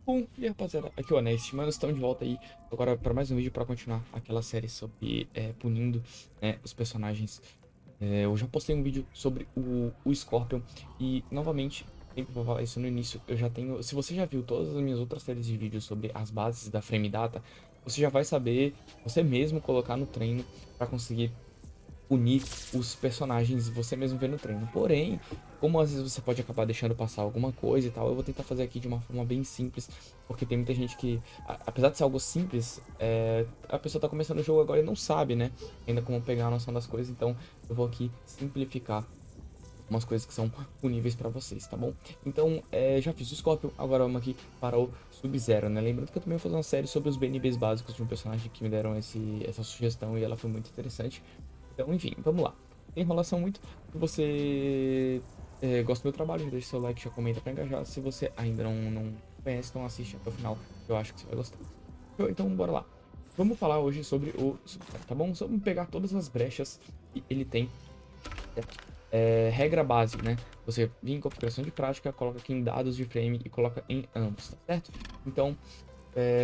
Bom, e aí, rapaziada, aqui é o Honest, mano, estamos de volta aí agora para mais um vídeo para continuar aquela série sobre punindo, né, os personagens. Eu já postei um vídeo sobre o Scorpion e, novamente, sempre vou falar isso no início, eu já tenho... Se você já viu todas as minhas outras séries de vídeos sobre as bases da Frame Data, você já vai saber, você mesmo colocar no treino para conseguir punir os personagens você mesmo vê no treino. Porém, como às vezes você pode acabar deixando passar alguma coisa e tal, eu vou tentar fazer aqui de uma forma bem simples, porque tem muita gente que, apesar de ser algo simples, a pessoa tá começando o jogo agora e não sabe, né, ainda como pegar a noção das coisas, então eu vou aqui simplificar umas coisas que são puníveis pra vocês, tá bom? Então, já fiz o Scorpion, agora vamos aqui para o Sub-Zero, né? Lembrando que eu também vou fazer uma série sobre os BNBs básicos de um personagem que me deram essa sugestão e ela foi muito interessante. Então, enfim, vamos lá. Sem enrolação muito. Se você gosta do meu trabalho, já deixa seu like, já comenta pra engajar. Se você ainda não conhece, então assiste até o final. Eu acho que você vai gostar. Então, bora lá. Vamos falar hoje sobre o Sub-Zero, tá bom? Só vamos pegar todas as brechas que ele tem, certo? Regra base, né? Você vem em configuração de prática, coloca aqui em dados de frame e coloca em ambos, tá certo? Então,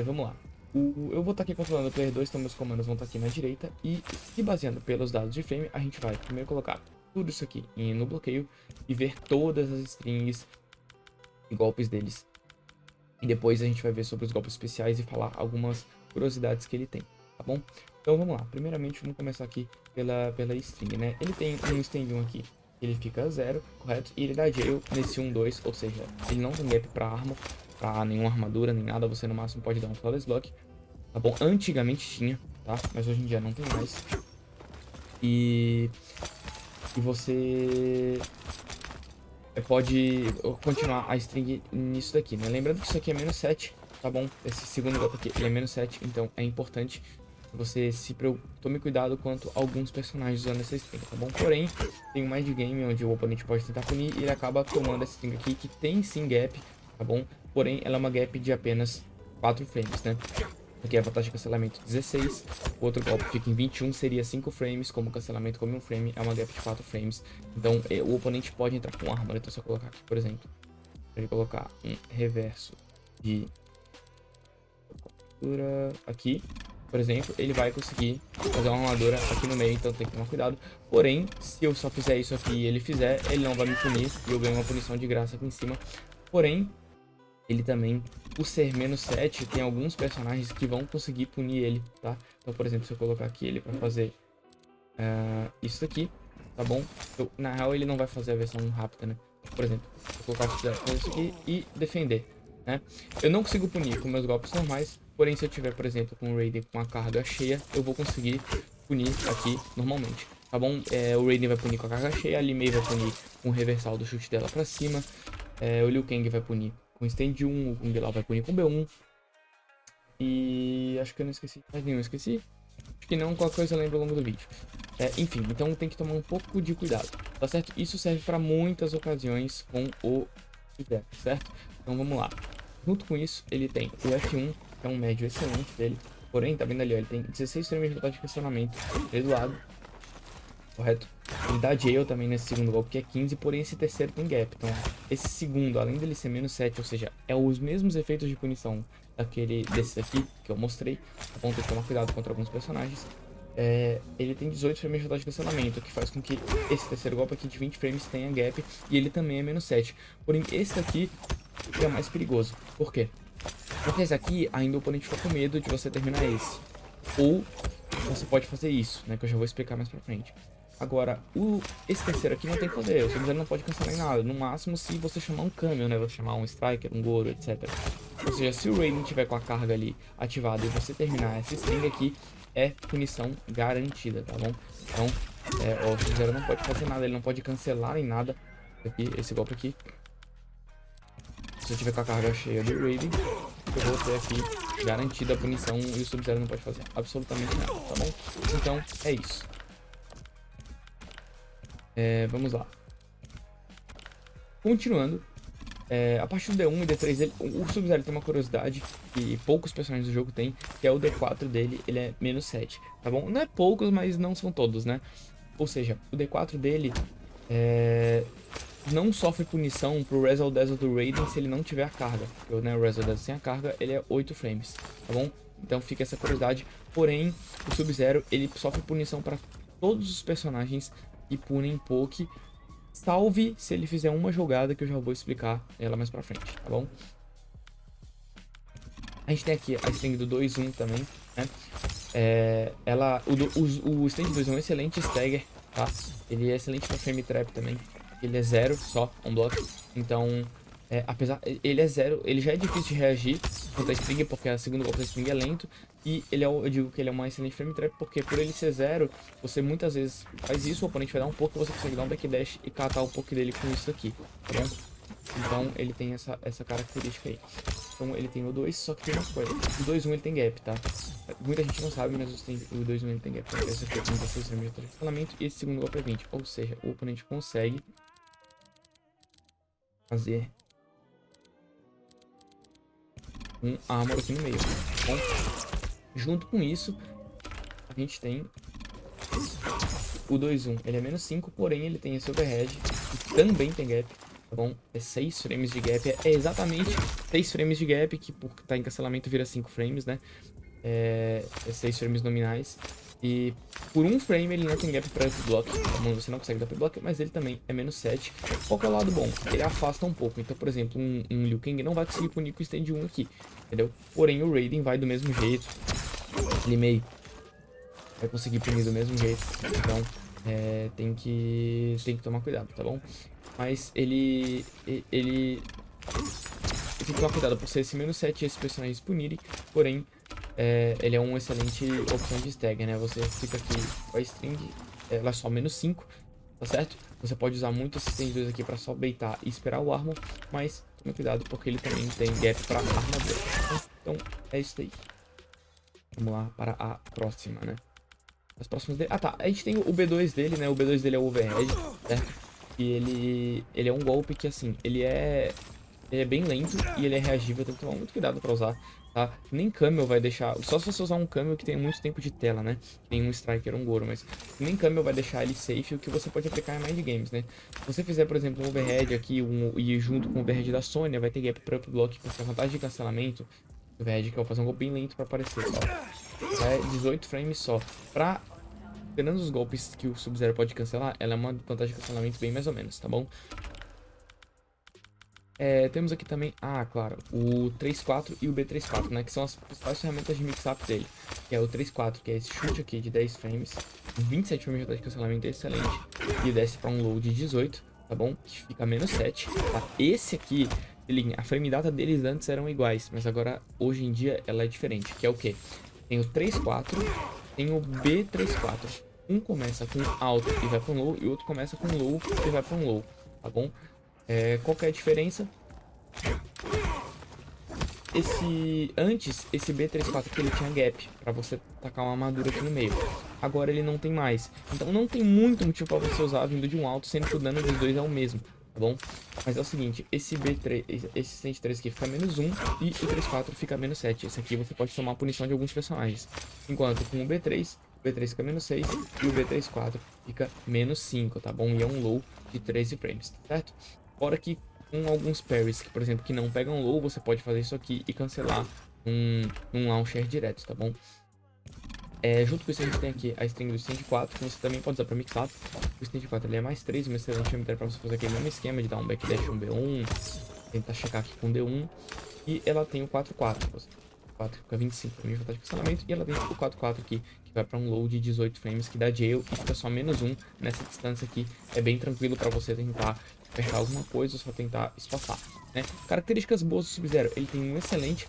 vamos lá. Eu vou estar aqui controlando o Player 2, então meus comandos vão estar aqui na direita. E se baseando pelos dados de frame, a gente vai primeiro colocar tudo isso aqui no bloqueio e ver todas as strings e golpes deles. E depois a gente vai ver sobre os golpes especiais e falar algumas curiosidades que ele tem, tá bom? Então vamos lá. Primeiramente vamos começar aqui pela string, né? Ele tem um string 1 aqui, ele fica 0, correto? E ele dá jail nesse 1, 2, ou seja, ele não tem gap pra arma, pra nenhuma armadura, nem nada. Você no máximo pode dar um flawless block, tá bom? Antigamente tinha, tá? Mas hoje em dia não tem mais. E você pode continuar a string nisso daqui, né? Lembrando que isso aqui é -7, tá bom? Esse segundo golpe aqui, ele é -7, então é importante que você tome cuidado quanto a alguns personagens usando essa string, tá bom? Porém, tem um mind game onde o oponente pode tentar punir e ele acaba tomando essa string aqui, que tem sim gap, tá bom? Porém, ela é uma gap de apenas 4 frames, né? Aqui é a vantagem de cancelamento 16, o outro golpe fica em 21, seria 5 frames, como cancelamento come um frame, é uma gap de 4 frames. Então o oponente pode entrar com arma, então se eu colocar aqui, por exemplo, ele colocar um reverso de armadura aqui, por exemplo, ele vai conseguir fazer uma armadura aqui no meio, então tem que tomar cuidado. Porém, se eu só fizer isso aqui e ele fizer, ele não vai me punir e eu ganho uma punição de graça aqui em cima. Porém, ele também, por ser -7, tem alguns personagens que vão conseguir punir ele, tá? Então, por exemplo, se eu colocar aqui ele pra fazer isso aqui, tá bom? Na real, ele não vai fazer a versão rápida, né? Por exemplo, se eu colocar fazer isso aqui e defender, né? Eu não consigo punir com meus golpes normais, porém, se eu tiver, por exemplo, com o Raiden com a carga cheia, eu vou conseguir punir aqui normalmente, tá bom? O Raiden vai punir com a carga cheia, a Li Mei vai punir com o reversal do chute dela pra cima, o Liu Kang vai punir com stand 1, o Kung Lao vai punir com B1. E acho que eu não esqueci mais nenhum, esqueci? Acho que não, qualquer coisa eu lembro ao longo do vídeo. Enfim, então tem que tomar um pouco de cuidado, tá certo? Isso serve para muitas ocasiões com o Death, certo? Então vamos lá. Junto com isso, ele tem o F1, que é um médio excelente dele. Porém, tá vendo ali, ó, ele tem 16 frames de velocidade de questionamento do lado, correto? Ele dá jail também nesse segundo golpe, que é 15, porém esse terceiro tem gap. Então, esse segundo, além dele ser -7, ou seja, é os mesmos efeitos de punição desse aqui que eu mostrei. Tá bom? Tem que tomar cuidado contra alguns personagens. Ele tem 18 frames de velocidade de cancelamento, o que faz com que esse terceiro golpe aqui de 20 frames tenha gap, e ele também é -7. Porém, esse aqui é mais perigoso. Por quê? Porque esse aqui, ainda o oponente fica com medo de você terminar esse. Ou você pode fazer isso, né? Que eu já vou explicar mais pra frente. Agora, esse terceiro aqui não tem poder, o Sub-Zero não pode cancelar em nada. No máximo, se você chamar um Camel, né? Você chamar um Striker, um Goro, etc. Ou seja, se o Raiden tiver com a carga ali ativada e você terminar essa string aqui, é punição garantida, tá bom? Então, o Sub-Zero não pode fazer nada, ele não pode cancelar em nada esse golpe aqui. Se eu tiver com a carga cheia do Raiden, eu vou ter aqui garantida a punição e o Sub-Zero não pode fazer absolutamente nada, tá bom? Então, é isso. Vamos lá. Continuando, a partir do D1 e D3, o Sub-Zero tem uma curiosidade que poucos personagens do jogo têm, que é o D4 dele, ele é -7, tá bom? Não é poucos, mas não são todos, né? Ou seja, o D4 dele não sofre punição pro Razzle Dazzle do Raiden se ele não tiver a carga. Porque, né, o Razzle Dazzle sem a carga, ele é 8 frames, tá bom? Então fica essa curiosidade. Porém, o Sub-Zero, ele sofre punição para todos os personagens que punem Poke, salve se ele fizer uma jogada que eu já vou explicar ela mais pra frente, tá bom? A gente tem aqui a string do 2-1 também, né? O stand 2 é um excelente stagger, tá? Ele é excelente pra frame trap também. Ele é 0 só, on block. Então, apesar... Ele é 0, ele já é difícil de reagir contra a string, porque a segunda golpe da string é lento. E eu digo que ele é uma excelente frame trap, porque por ele ser 0, você muitas vezes faz isso, o oponente vai dar um pouco, você consegue dar um backdash e catar o poke dele com isso aqui, tá bom? Então ele tem essa característica aí. Então ele tem o 2, só que tem uma coisa. O 2-1 ele tem gap, tá? Muita gente não sabe, mas o 2-1 ele tem gap. Então, esse aqui é 36 frames de funcionamento e esse segundo golpe é 20. Ou seja, o oponente consegue fazer um armor aqui no meio. Tá bom? Junto com isso, a gente tem o 2-1. Ele é menos 5, porém ele tem esse overhead e também tem gap. Tá bom? É 6 frames de gap. É exatamente 6 frames de gap, que por tá em cancelamento vira 5 frames, né? É 6 frames nominais. E por um frame ele não tem gap para up block. Tá bom? Você não consegue dar up block, mas ele também é menos 7. Qual que é o lado bom? Ele afasta um pouco. Então, por exemplo, um Liu Kang não vai conseguir punir com o stand 1 aqui. Entendeu? Porém, o Raiden vai do mesmo jeito. Ele meio vai conseguir punir do mesmo jeito. Então, tem que tomar cuidado, tá bom? Mas ele tem que tomar cuidado por ser esse menos 7 e esses personagens punirem. Porém, ele é uma excelente opção de stagger, né? Você fica aqui com a string, ela é só menos 5, tá certo? Você pode usar muito esses stand 2 aqui pra só baitar e esperar o armor. Mas tome cuidado porque ele também tem gap pra armadura. Então, é isso aí. Vamos lá para a próxima, né? As próximas dele... Ah, tá. A gente tem o B2 dele, né? O B2 dele é o overhead, certo? E ele é um golpe que, assim, ele é bem lento e ele é reagível. Tem que tomar muito cuidado pra usar, tá? Nem Camel vai deixar... Só se você usar um Camel que tem muito tempo de tela, né? Tem um Striker ou um Goro, mas nem Camel vai deixar ele safe, o que você pode aplicar em mind games, né? Se você fizer, por exemplo, um overhead aqui e junto com o overhead da Sonya, vai ter gap para up block, porque a vantagem de cancelamento do overhead, que eu vou fazer um golpe bem lento pra aparecer, ó. É 18 frames só. Dependendo dos golpes que o Sub-Zero pode cancelar, ela é uma vantagem de cancelamento bem mais ou menos, tá bom? Temos aqui também, claro, o 3-4 e o B3-4, né? Que são as principais ferramentas de mix-up dele. Que é o 3-4, que é esse chute aqui de 10 frames, 27 frames de cancelamento excelente. E desce para um low de 18, tá bom? Que fica menos 7, tá? Esse aqui, a frame data deles antes eram iguais, mas agora, hoje em dia, ela é diferente. Que é o quê? Tem o 3-4, tem o B3-4. Um começa com alto e vai para um low, e o outro começa com low e vai para um low, tá bom? Qual que é a diferença? Antes, esse B34 aqui, ele tinha gap pra você tacar uma armadura aqui no meio. Agora ele não tem mais. Então não tem muito motivo pra você usar vindo de um alto, sendo que o dano dos dois é o mesmo, tá bom? Mas é o seguinte, esse B3, esse 103 aqui fica menos 1 e o 34 fica menos 7. Esse aqui você pode tomar a punição de alguns personagens. Enquanto com o B3 fica menos 6 e o B34 fica menos 5, tá bom? E é um low de 13 frames, tá certo? Fora que com alguns parries, que, por exemplo, que não pegam low, você pode fazer isso aqui e cancelar um launcher direto, tá bom? Junto com isso a gente tem aqui a string do stand 4, que você também pode usar para mixar. O stand 4 ele é mais 3, um excelente emitter para você fazer aquele mesmo esquema de dar um backdash, um B1, tentar checar aqui com D1. E ela tem o 4-4, 4 fica 25 frames de vantagem de cancelamento, e ela tem o 4-4 aqui, que vai para um low de 18 frames, que dá jail e fica só menos 1 nessa distância aqui. É bem tranquilo para você tentar apertar alguma coisa ou só tentar espaçar, né? Características boas do Sub-Zero, ele tem um excelente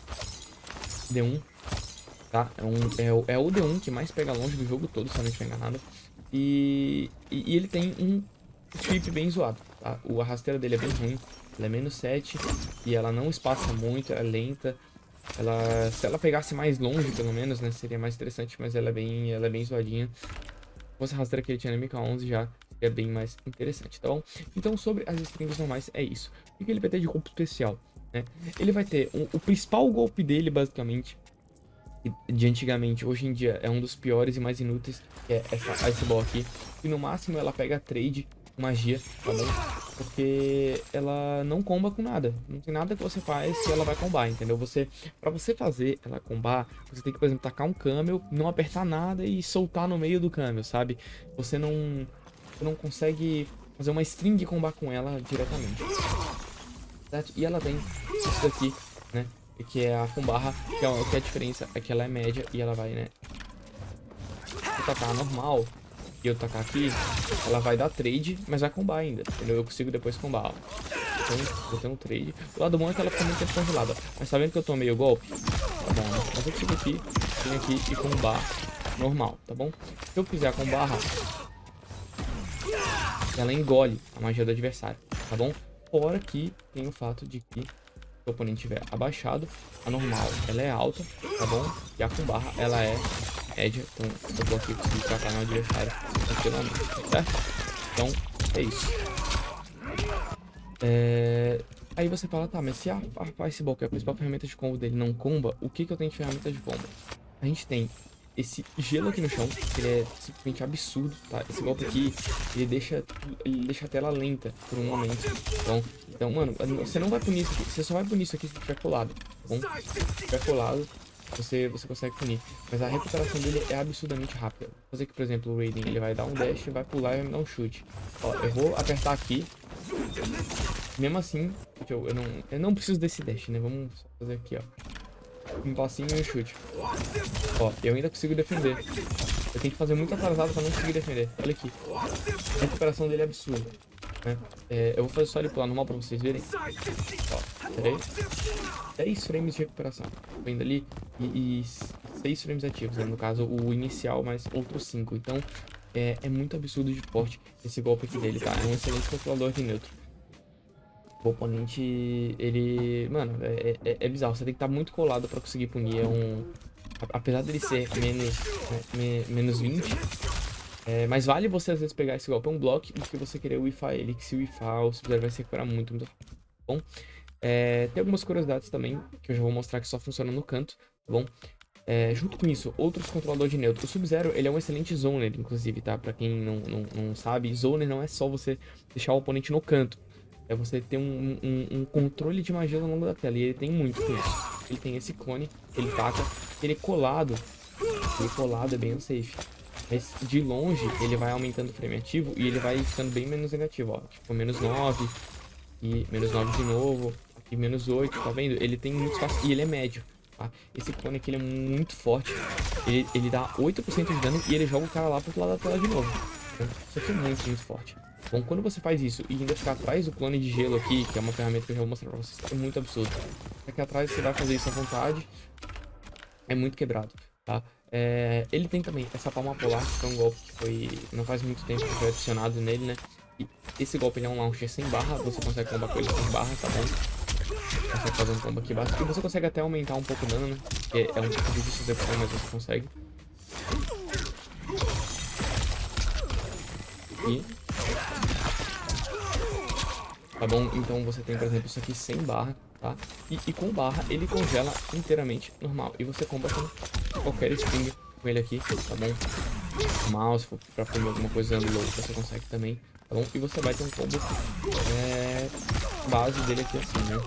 D1, tá? É o D1 que mais pega longe do jogo todo, se eu não estiver enganado. E ele tem um sweep bem zoado, tá? A rasteira dele é bem ruim, ela é menos 7 e ela não espaça muito, ela é lenta. Se ela pegasse mais longe, pelo menos, né, seria mais interessante, mas ela é bem zoadinha. Se a rasteira que ele tinha na MK11 já é bem mais interessante, tá bom? Então, sobre as strings normais, é isso. O que ele vai ter de golpe especial, né? Ele vai ter o principal golpe dele, basicamente, de antigamente, hoje em dia, é um dos piores e mais inúteis, que é essa Ice Ball aqui. E no máximo ela pega trade magia, tá bom? Porque ela não comba com nada. Não tem nada que você faz que ela vai combar, entendeu? Pra você fazer ela combar, você tem que, por exemplo, tacar um camel, não apertar nada e soltar no meio do camel, sabe? Você não consegue fazer uma string combar com ela diretamente, certo? E ela tem isso daqui, né? Que é a combarra, que é a diferença é que ela é média e ela vai, né? Se eu tacar normal e eu tacar aqui, ela vai dar trade, mas vai combar ainda, entendeu? Eu consigo depois combar, ó. Então, eu tenho um trade. O lado bom é que ela fica muito tempo congelada. Mas tá vendo que eu tomei o golpe? Tá bom, né? Mas eu consigo aqui, vim aqui e combar normal, tá bom? Se eu fizer com barra, ela engole a magia do adversário, tá bom? Fora que tem o fato de que se o oponente tiver abaixado, a normal ela é alta, tá bom? E a com barra ela é média, então eu vou aqui conseguir tratar no adversário tranquilamente, certo? Então é isso. Aí você fala, tá, mas se a Iceball, que é a principal ferramenta de combo dele, não comba, o que eu tenho de ferramenta de combo? A gente tem esse gelo aqui no chão, que ele é simplesmente absurdo, tá? Esse golpe aqui, ele deixa a tela lenta por um momento. Então, mano, você não vai punir isso aqui, você só vai punir isso aqui se tiver colado, tá bom? Se tiver colado, você consegue punir. Mas a recuperação dele é absurdamente rápida. Vou fazer aqui, por exemplo, o Raiden, ele vai dar um dash, vai pular e vai me dar um chute. Ó, eu vou apertar aqui. Mesmo assim, eu não preciso desse dash, né? Vamos fazer aqui, ó. Um passinho e um chute. Ó, eu ainda consigo defender. Eu tenho que fazer muito atrasado pra não conseguir defender. Olha aqui. A recuperação dele é absurda, né? Eu vou fazer só ele pular normal pra vocês verem. Ó, 10 frames de recuperação. Vendo ali. E 6 frames ativos, né? No caso, o inicial mais outros 5. Então, é muito absurdo de forte esse golpe aqui dele, tá? É um excelente controlador de neutro. O oponente, ele... Mano, é bizarro. Você tem que estar muito colado pra conseguir punir. Apesar dele ser menos 20, mas vale você às vezes pegar esse golpe. É um bloco do que você querer whiffar ele. Que se whiffar, o Sub-Zero vai se recuperar muito, muito rápido. Tá bom? Tem algumas curiosidades também, que eu já vou mostrar que só funciona no canto, tá bom? Junto com isso, outros controladores de neutro. O Sub-Zero, ele é um excelente zoner, inclusive, tá? Pra quem não sabe, zoner não é só você deixar o oponente no canto. É você ter um controle de magia ao longo da tela. E ele tem muito com isso. Ele tem esse clone, ele taca, ele colado. Ele colado é bem unsafe. Mas de longe, ele vai aumentando o frame ativo e ele vai ficando bem menos negativo, ó. Tipo, menos 9 e menos 9 de novo. Aqui menos 8, tá vendo? Ele tem muito espaço e ele é médio, tá? Esse clone aqui, ele é muito forte. Ele dá 8% de dano e ele joga o cara lá pro outro lado da tela de novo. Então, isso aqui é muito, muito forte. Bom, quando você faz isso e ainda ficar atrás do clone de gelo aqui, que é uma ferramenta que eu já vou mostrar pra vocês, é muito absurdo. Aqui atrás você vai fazer isso à vontade, é muito quebrado, tá? Ele tem também essa palma polar, que é um golpe que foi, não faz muito tempo que foi adicionado nele, né? E esse golpe ele é um launcher sem barra, você consegue combar com ele sem barra, tá bom? Consegue fazer um combo aqui básico. E você consegue até aumentar um pouco o dano, né? Que é um pouco difícil de executar, mas você consegue. E... Tá bom? Então você tem, por exemplo, isso aqui sem barra, tá? E com barra ele congela inteiramente normal. E você comba com qualquer string com ele aqui, tá bom? Mouse, se for pra comer alguma coisa usando low, você consegue também, tá bom? E você vai ter um combo base dele aqui assim, né?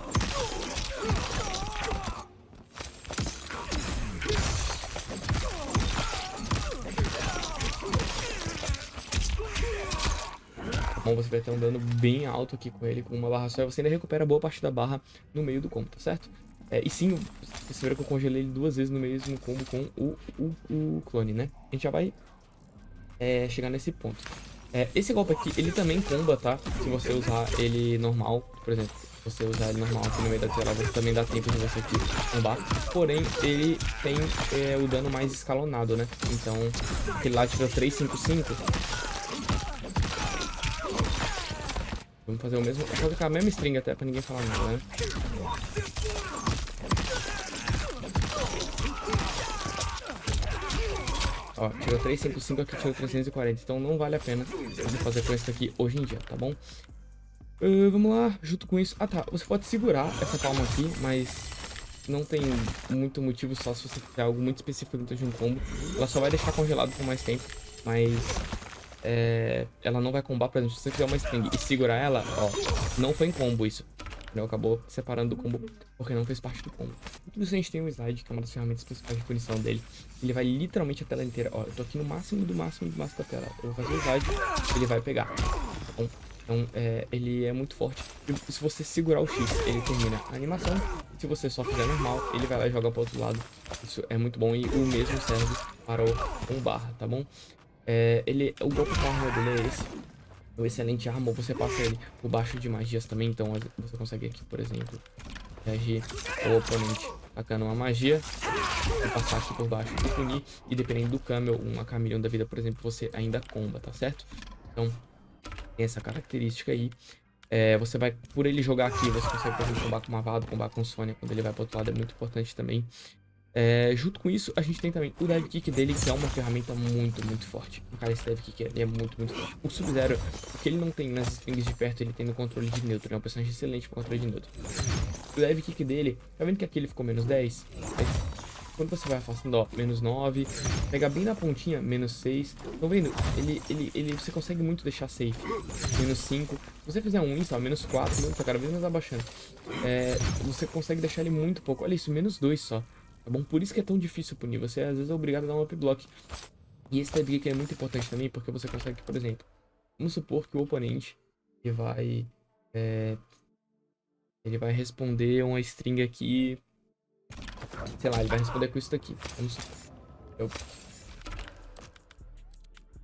Bom, você vai ter um dano bem alto aqui com ele, com uma barra só, e você ainda recupera boa parte da barra no meio do combo, tá certo? E sim, você verá que eu congelei ele 2 vezes no mesmo combo com o clone, né? A gente já vai chegar nesse ponto. Esse golpe aqui, ele também comba, tá? Se você usar ele normal, por exemplo, se você usar ele normal aqui no meio da tela, você também dá tempo de você aqui combar. Porém, ele tem o dano mais escalonado, né? Então, aquele lá tira 355. Vamos fazer o mesmo, vou colocar a mesma string até pra ninguém falar nada, né? Ó, tirou 355, aqui tirou 340, então não vale a pena você fazer com esse aqui hoje em dia, tá bom? Vamos lá, junto com isso... Ah tá, você pode segurar essa palma aqui, mas não tem muito motivo, só se você fizer algo muito específico dentro de um combo. Ela só vai deixar congelado por mais tempo, mas ela não vai combar. Por exemplo, se você fizer uma string e segurar ela, ó, não foi em combo isso. Entendeu? Acabou separando do combo porque não fez parte do combo. Tudo isso a gente tem um slide, que é uma das ferramentas principais de punição dele. Ele vai literalmente a tela inteira. Ó, eu tô aqui no máximo do máximo do máximo da tela. Eu vou fazer o slide, ele vai pegar. Tá bom? Então, ele é muito forte. E se você segurar o X, ele termina a animação. E se você só fizer normal, ele vai lá e joga pro outro lado. Isso é muito bom e o mesmo serve para o barra, tá bom? O golpe com arma dele é esse. O excelente arma, você passa ele por baixo de magias também. Então, você consegue aqui, por exemplo, reagir ao oponente tacando uma magia e passar aqui por baixo e punir. E dependendo do Camel, uma Chameleon da vida, por exemplo, você ainda comba, tá certo? Então, tem essa característica aí. Você vai, por ele jogar aqui, você consegue, por exemplo, combar com Mavado, combar com Sonya. Quando ele vai pro outro lado é muito importante também. Junto com isso, a gente tem também o Dive Kick dele, que é uma ferramenta muito, muito forte. Cara, esse Dive Kick ele é muito, muito forte. O Sub-Zero, o que ele não tem nas strings de perto, ele tem no controle de neutro. É um personagem excelente para controle de neutro. O Dive Kick dele, tá vendo que aqui ele ficou menos 10? Quando você vai afastando, ó, menos 9, pega bem na pontinha, menos 6. Estão vendo? Você consegue muito deixar safe. Menos 5. Se você fizer um isso, ó, menos 4, não, tá cada vez mais abaixando. Você consegue deixar ele muito pouco. Olha isso, menos 2 só. Tá bom? Por isso que é tão difícil punir. Você às vezes é obrigado a dar um up block. E esse dive kick é muito importante também, porque você consegue, por exemplo, vamos supor que o oponente ele vai, ele vai responder uma string aqui. Sei lá, ele vai responder com isso daqui. Vamos supor.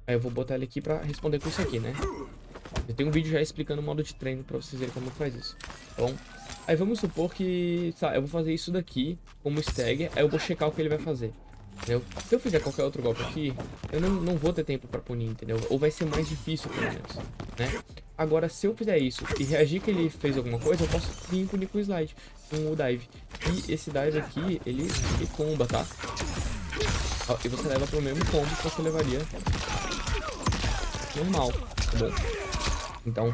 Aí eu vou botar ele aqui pra responder com isso aqui, né? Eu tenho um vídeo já explicando o modo de treino pra vocês verem como faz isso. Tá bom? Aí vamos supor que, tá, eu vou fazer isso daqui como stagger, aí eu vou checar o que ele vai fazer. Entendeu? Se eu fizer qualquer outro golpe aqui, eu não vou ter tempo pra punir, entendeu? Ou vai ser mais difícil, pelo menos, né? Agora, se eu fizer isso e reagir que ele fez alguma coisa, eu posso vir punir com o slide, com o dive. E esse dive aqui, ele comba, tá? Ó, e você leva pro mesmo combo que você levaria normal, tá bom? Então,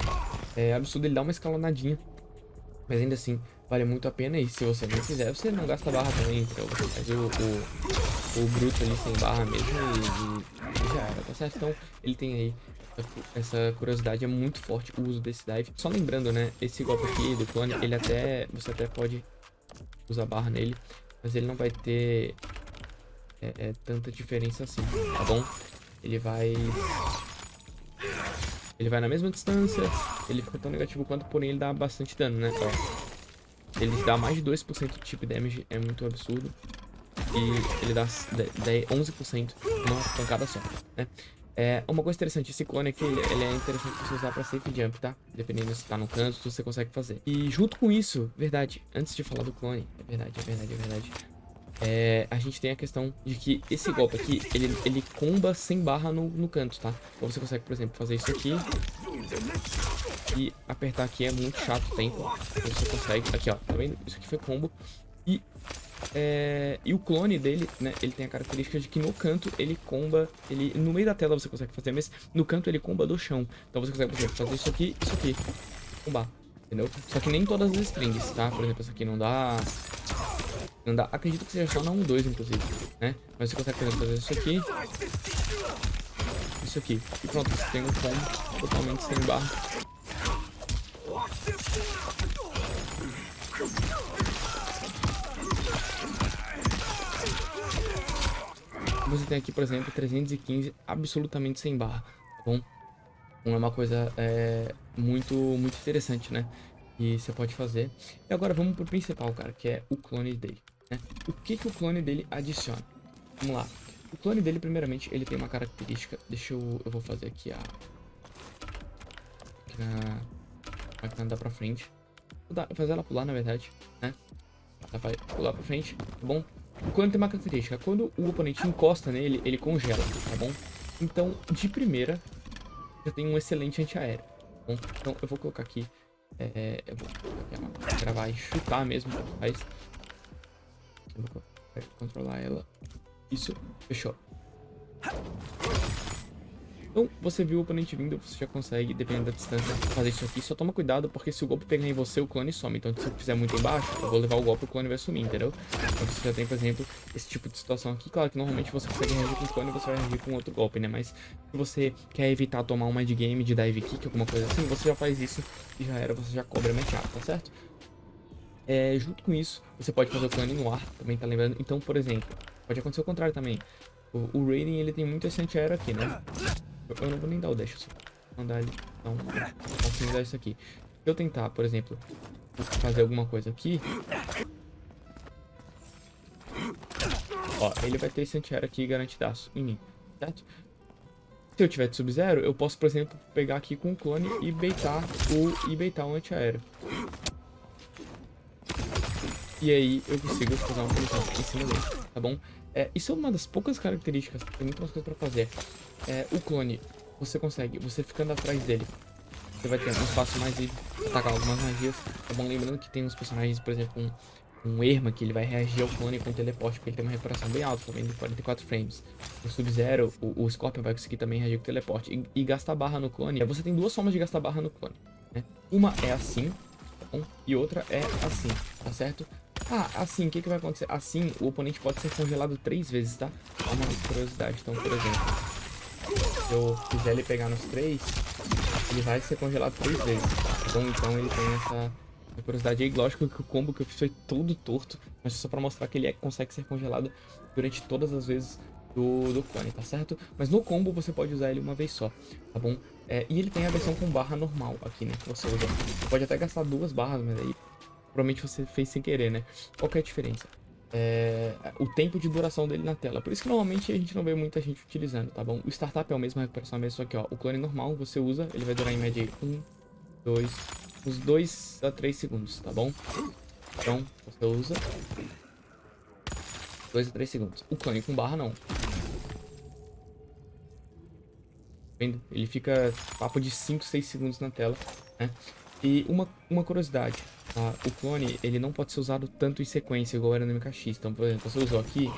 é absurdo, ele dá uma escalonadinha. Mas ainda assim, vale muito a pena. E se você não fizer, você não gasta barra também, entendeu? Você faz o bruto ali sem barra mesmo e já era, tá certo? Então, ele tem aí essa curiosidade, é muito forte o uso desse dive. Só lembrando, né, esse golpe aqui do clone, você até pode usar barra nele, mas ele não vai ter tanta diferença assim, tá bom? Ele vai na mesma distância, ele fica tão negativo quanto, porém ele dá bastante dano, né? Ó, ele dá mais de 2% de chip damage, é muito absurdo. E ele dá 11% numa pancada só, né? Uma coisa interessante, esse clone aqui, ele é interessante você usar pra safe jump, tá? Dependendo se tá no canto, você consegue fazer. E junto com isso, verdade, antes de falar do clone, é verdade. A gente tem a questão de que esse golpe aqui, ele comba sem barra no canto, tá? Então você consegue, por exemplo, fazer isso aqui e apertar aqui é muito chato o tempo. Então você consegue, aqui ó, tá vendo? Isso aqui foi combo. E o clone dele, né, ele tem a característica de que no canto ele comba, no meio da tela você consegue fazer, mas no canto ele comba do chão. Então você consegue, por exemplo, fazer isso aqui, combar, entendeu? Só que nem todas as strings, tá? Por exemplo, essa aqui não dá... acredito que seja só na 1-2, inclusive, né? Mas você consegue, por exemplo, fazer isso aqui, e pronto, você tem um combo totalmente sem barra. Você tem aqui, por exemplo, 315 absolutamente sem barra, tá bom? Então é uma coisa muito interessante, né? E você pode fazer. E agora vamos pro principal, cara, que é o clone dele, né? O que o clone dele adiciona? Vamos lá. O clone dele, primeiramente, ele tem uma característica. Eu vou fazer aqui a máquina andar pra frente. Vou fazer ela pular, na verdade, né? Ela vai pular pra frente, tá bom? O clone tem uma característica. Quando o oponente encosta nele, ele congela, tá bom? Então, de primeira, já tem um excelente antiaéreo, tá bom? Então, eu vou colocar aqui. Eu vou colocar aqui gravar e chutar mesmo. Mas eu vou controlar ela. Isso, fechou. Então, você viu o oponente vindo, você já consegue, dependendo da distância, fazer isso aqui. Só toma cuidado, porque se o golpe pegar em você, o clone some. Então, se eu fizer muito embaixo, eu vou levar o golpe e o clone vai sumir, entendeu? Então, você já tem, por exemplo, esse tipo de situação aqui. Claro que normalmente você consegue reagir com o clone e você vai reagir com outro golpe, né? Mas se você quer evitar tomar uma de game de dive kick, alguma coisa assim, você já faz isso e já era, você já cobra matchup, tá certo? Junto com isso, você pode fazer o clone no ar, também tá lembrando. Então, por exemplo, pode acontecer o contrário também. O Raiden, ele tem muito esse anti-aero aqui, né? Eu não vou nem dar o dash, eu só vou mandar ele. Então, eu consigo dar isso aqui. Se eu tentar, por exemplo, fazer alguma coisa aqui... Ó, ele vai ter esse anti-aero aqui garantidaço em mim, certo? Se eu tiver de Sub-Zero, eu posso, por exemplo, pegar aqui com o clone e baitar o anti-aero. E aí eu consigo fazer uma punição em cima dele, tá bom? Isso é uma das poucas características, tem muitas coisas pra fazer. O clone, você consegue, você ficando atrás dele, você vai ter um espaço mais livre pra atacar algumas magias, tá bom? Lembrando que tem uns personagens, por exemplo, um Erma, que ele vai reagir ao clone com teleporte, porque ele tem uma recuperação bem alta, também de 44 frames. O Sub-Zero, o Scorpion vai conseguir também reagir com teleporte. E gastar barra no clone, você tem duas formas de gastar barra no clone, né? Uma é assim, tá bom? E outra é assim, tá certo? Assim, o que vai acontecer? Assim, o oponente pode ser congelado 3 vezes, tá? É uma curiosidade. Então, por exemplo, se eu fizer ele pegar nos 3, ele vai ser congelado 3 vezes, tá bom? Então ele tem essa curiosidade aí. Lógico que o combo que eu fiz foi todo torto, mas só pra mostrar que ele consegue ser congelado durante todas as vezes do clone, tá certo? Mas no combo você pode usar ele uma vez só, tá bom? E ele tem a versão com barra normal aqui, né? Que você usa. Você pode até gastar 2 barras, mas aí provavelmente você fez sem querer, né? Qual que é a diferença? O tempo de duração dele na tela. Por isso que normalmente a gente não vê muita gente utilizando, tá bom? O startup é o mesmo, a recuperação é a mesma, só que ó, o clone normal você usa, ele vai durar em média uns 2 a 3 segundos, tá bom? Então, você usa 2 a 3 segundos. O clone com barra não. Vendo? Ele fica papo de 5, 6 segundos na tela, né? E uma curiosidade, tá? O clone, ele não pode ser usado tanto em sequência, igual era no MKX. Então, por exemplo, você usou aqui,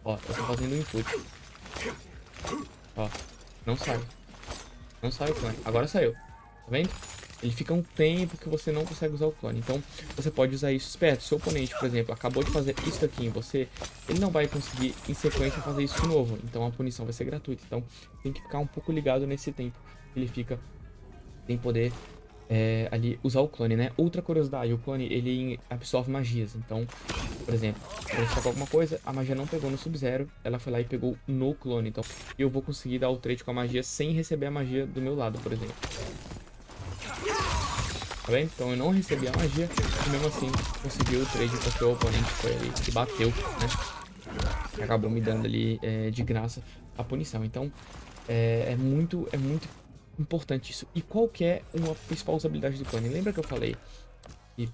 ó, eu tô fazendo um input. Ó, não sai. Não sai o clone. Agora saiu. Tá vendo? Ele fica um tempo que você não consegue usar o clone. Então, você pode usar isso esperto. Se o oponente, por exemplo, acabou de fazer isso aqui em você, ele não vai conseguir, em sequência, fazer isso de novo. Então, a punição vai ser gratuita. Então, tem que ficar um pouco ligado nesse tempo. Ele fica sem poder ali usar o clone, né? Outra curiosidade, o clone, ele absorve magias. Então, por exemplo, se eu tacar alguma coisa, a magia não pegou no Sub-Zero, ela foi lá e pegou no clone. Então, eu vou conseguir dar o trade com a magia sem receber a magia do meu lado, por exemplo. Tá vendo? Então eu não recebi a magia e mesmo assim consegui o trade porque o oponente foi ali e bateu, né? Acabou me dando ali de graça a punição. Então é muito importante isso. E qual que é uma principal usabilidade do clone? Lembra que eu falei que,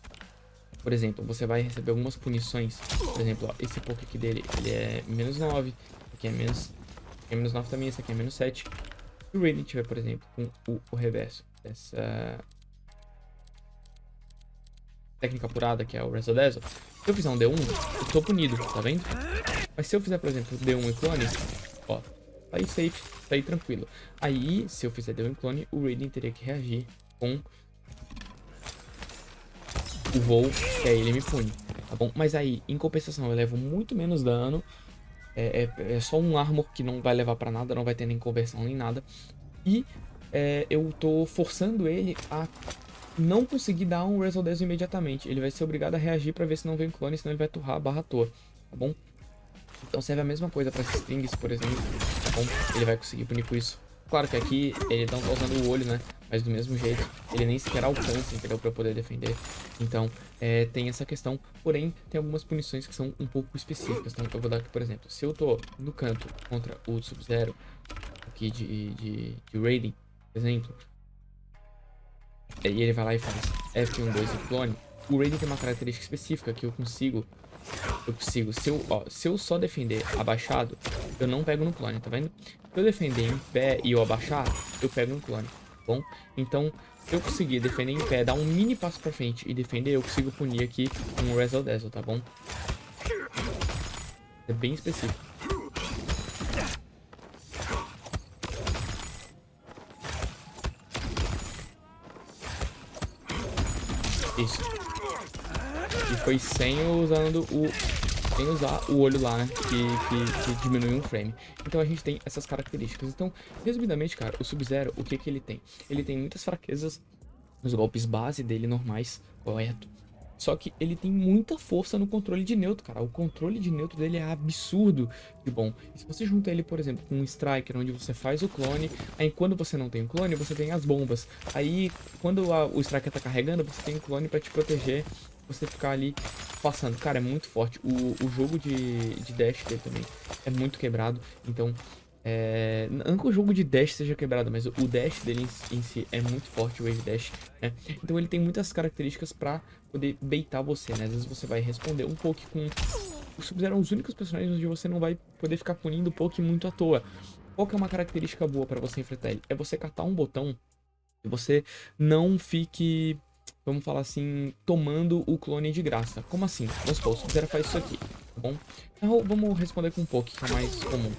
por exemplo, você vai receber algumas punições. Por exemplo, ó, esse poke aqui dele, ele é menos 9, aqui é menos 9 também, esse aqui é menos 7. Se o Raiden tiver, por exemplo, com o reverso dessa técnica apurada, que é o Razzle Dazzle, se eu fizer um D1, eu tô punido, tá vendo? Mas se eu fizer, por exemplo, D1 e clone, ó, tá aí safe, tá aí tranquilo. Aí, se eu fizer D1 e clone, o Raiden teria que reagir com o voo, que aí ele me pune, tá bom? Mas aí, em compensação, eu levo muito menos dano, é só um armor que não vai levar pra nada, não vai ter nem conversão nem nada. E eu tô forçando ele a não conseguir dar um Razzle Dazzle imediatamente. Ele vai ser obrigado a reagir pra ver se não vem clone, senão ele vai turrar a barra à toa, tá bom? Então serve a mesma coisa pra esses strings, por exemplo, tá bom? Ele vai conseguir punir com isso. Claro que aqui ele não tá usando o olho, né? Mas do mesmo jeito, ele nem sequer alcança, entendeu? Pra poder defender. Então, tem essa questão. Porém, tem algumas punições que são um pouco específicas. Então, eu vou dar aqui, por exemplo, se eu tô no canto contra o Sub-Zero, aqui de Raiden, por exemplo, e ele vai lá e faz F1, 2 e clone, o Raiden tem uma característica específica que eu consigo, se eu só defender abaixado, eu não pego no clone, tá vendo? Se eu defender em pé e eu abaixar, eu pego no clone, tá bom? Então, se eu conseguir defender em pé, dar um mini passo pra frente e defender, eu consigo punir aqui com o Razzle Dazzle, tá bom? É bem específico. Isso. E foi sem usar o olho lá, né? Que diminui um frame. Então a gente tem essas características. Então, resumidamente, cara, o Sub-Zero, o que que ele tem? Ele tem muitas fraquezas nos golpes base dele normais, correto? Só que ele tem muita força no controle de neutro, cara. O controle de neutro dele é absurdo de bom. E se você junta ele, por exemplo, com um Striker, onde você faz o clone, aí quando você não tem o clone, você tem as bombas. Aí, quando o Striker tá carregando, você tem o clone pra te proteger, você ficar ali passando. Cara, é muito forte. O jogo de dash dele também é muito quebrado. Então, não que o jogo de dash seja quebrado, mas o dash dele em si é muito forte, o Wave Dash, né? Então ele tem muitas características pra poder baitar você, né? Às vezes você vai responder um poke com... O Sub-Zero é um dos únicos personagens onde você não vai poder ficar punindo o poke muito à toa. Qual que é uma característica boa pra você enfrentar ele? É você catar um botão e você não fique, vamos falar assim, tomando o clone de graça. Como assim? Vamos supor, o Sub-Zero faz isso aqui, tá bom? Então vamos responder com um poke, que é mais comum.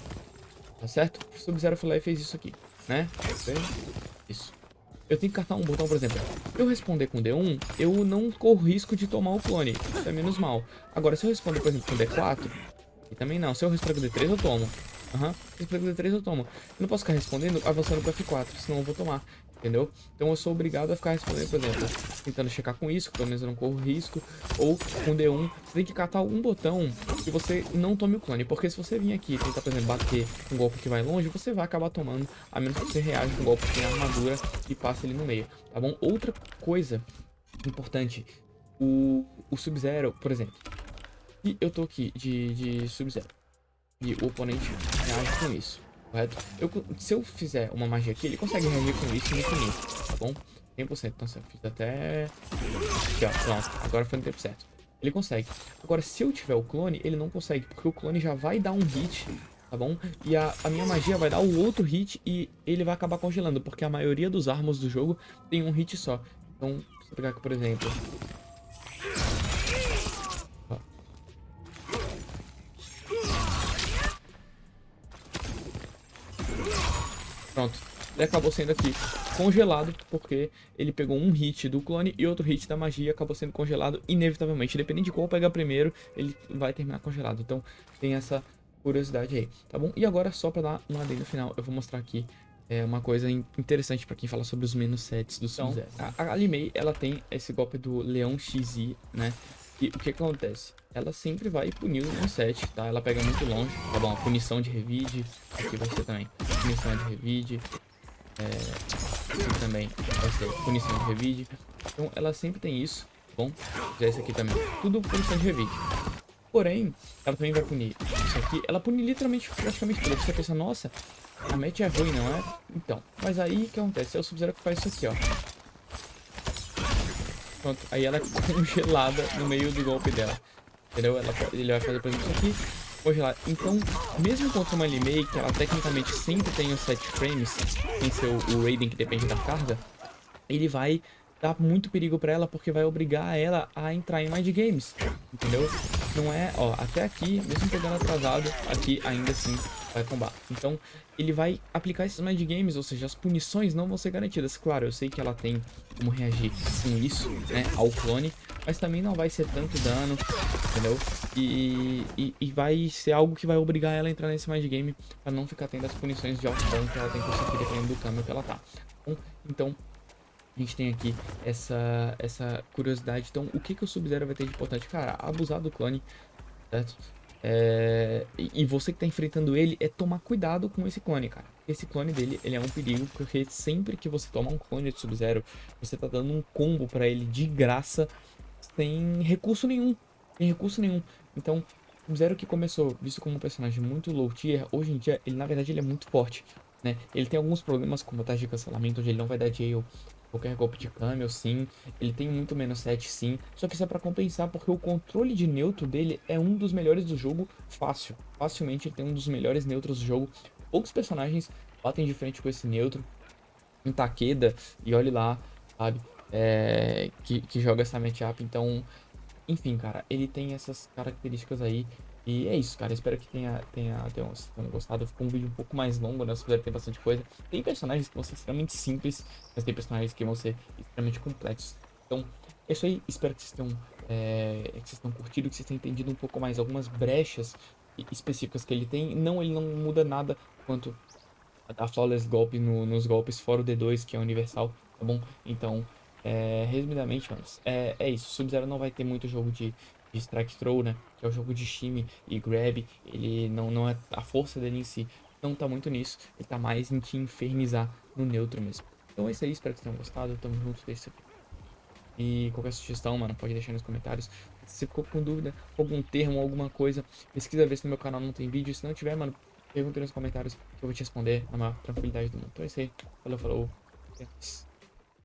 Tá certo? O Sub-Zero foi lá e fez isso aqui, né? Isso. Eu tenho que cartar um botão, por exemplo. Se eu responder com D1, eu não corro risco de tomar o clone. Isso é menos mal. Agora, se eu responder, por exemplo, com D4, e também não. Se eu responder com D3, eu tomo. Se eu responder com D3, eu tomo. Eu não posso ficar respondendo avançando com F4, senão eu vou tomar. Entendeu? Então eu sou obrigado a ficar respondendo, por exemplo, tentando checar com isso, que pelo menos eu não corro risco, ou com D1. Você tem que catar um botão que você não tome o clone, porque se você vir aqui e tentar, por exemplo, bater um golpe que vai longe, você vai acabar tomando, a menos que você reaja com um golpe que tem armadura e passe ele no meio, tá bom? Outra coisa importante, o Sub-Zero, por exemplo, e eu tô aqui de Sub-Zero, e o oponente reage com isso. Correto? Se eu fizer uma magia aqui, ele consegue reagir com isso no infinito, tá bom? 100%. Nossa, eu fiz até... Aqui, ó, pronto. Agora foi no tempo certo. Ele consegue. Agora, se eu tiver o clone, ele não consegue, porque o clone já vai dar um hit, tá bom? E a minha magia vai dar o outro hit e ele vai acabar congelando, porque a maioria dos armos do jogo tem um hit só. Então, se eu pegar aqui, por exemplo... Pronto, ele acabou sendo aqui congelado, porque ele pegou um hit do clone e outro hit da magia acabou sendo congelado inevitavelmente. Dependendo de qual pegar primeiro, ele vai terminar congelado. Então tem essa curiosidade aí, tá bom? E agora, só pra dar um adendo final, eu vou mostrar aqui uma coisa interessante pra quem fala sobre os menos sets do Sub-Zero. Então, a Li-Mei, ela tem esse golpe do Leão XY, né? E o que acontece? Ela sempre vai punir o set, tá? Ela pega muito longe, tá bom? Punição de revide, aqui vai ser também punição de revide, aqui também vai ser punição de revide. Então ela sempre tem isso, tá bom? Já esse aqui também, tudo punição de revide. Porém, ela também vai punir isso aqui, ela pune literalmente praticamente tudo. Você pensa, nossa, a match é ruim, não é? Então, mas aí o que acontece? É o Sub-Zero que faz isso aqui, ó. Pronto, aí ela é congelada no meio do golpe dela. Entendeu? Ele vai fazer, por exemplo, isso aqui, congelar. Então, mesmo contra uma Li-Mei, que ela tecnicamente sempre tem os 7 frames, sem ser o Raiden que depende da carga, ele vai dar muito perigo pra ela, porque vai obrigar ela a entrar em mind games. Entendeu? Não é, ó, até aqui, mesmo pegando atrasado, aqui ainda assim vai combar. Então, ele vai aplicar esses mind games, ou seja, as punições não vão ser garantidas. Claro, eu sei que ela tem como reagir com isso, né, ao clone, mas também não vai ser tanto dano, entendeu? E vai ser algo que vai obrigar ela a entrar nesse mind game pra não ficar tendo as punições de alto dano que ela tem que conseguir dependendo do câmbio que ela tá. Então, a gente tem aqui essa curiosidade. Então, o que o Sub-Zero vai ter de importante? Cara, abusar do clone, certo? E você que tá enfrentando ele, tomar cuidado com esse clone, cara. Esse clone dele, ele é um perigo, porque sempre que você toma um clone de Sub-Zero, você tá dando um combo pra ele de graça, sem recurso nenhum. Sem recurso nenhum. Então, Sub-Zero que começou visto como um personagem muito low tier, hoje em dia, ele na verdade ele é muito forte, né? Ele tem alguns problemas como taxa de cancelamento, onde ele não vai dar jail qualquer golpe de câmbio, sim. Ele tem muito menos 7, sim. Só que isso é pra compensar, porque o controle de neutro dele é um dos melhores do jogo, fácil. Facilmente ele tem um dos melhores neutros do jogo. Poucos personagens batem de frente com esse neutro. Um Takeda, e olhe lá, sabe? Que joga essa matchup. Então, enfim, cara, ele tem essas características aí. E é isso, cara. Espero que tenham gostado. Ficou um vídeo um pouco mais longo, né? Se puder ter bastante coisa. Tem personagens que vão ser extremamente simples, mas tem personagens que vão ser extremamente complexos. Então, É isso aí, espero que vocês tenham, que vocês tenham curtido, que vocês tenham entendido um pouco mais algumas brechas específicas que ele tem. Não, ele não muda nada quanto a Flawless golpe nos golpes, fora o D2, que é universal, tá bom? Então, resumidamente, mano, é isso. Sub-Zero não vai ter muito jogo de Strike Throw, né? Que é o jogo de shimmy e grab. Ele não é. A força dele em si não tá muito nisso. Ele tá mais em te infernizar no neutro mesmo. Então é isso aí, espero que vocês tenham gostado. Tamo junto, deixa seu e qualquer sugestão, mano, pode deixar nos comentários. Se você ficou com dúvida, algum termo, alguma coisa, pesquisa ver se no meu canal não tem vídeo. Se não tiver, mano, pergunta aí nos comentários que eu vou te responder na maior tranquilidade do mundo. Então é isso aí. Falou, falou. Até mais.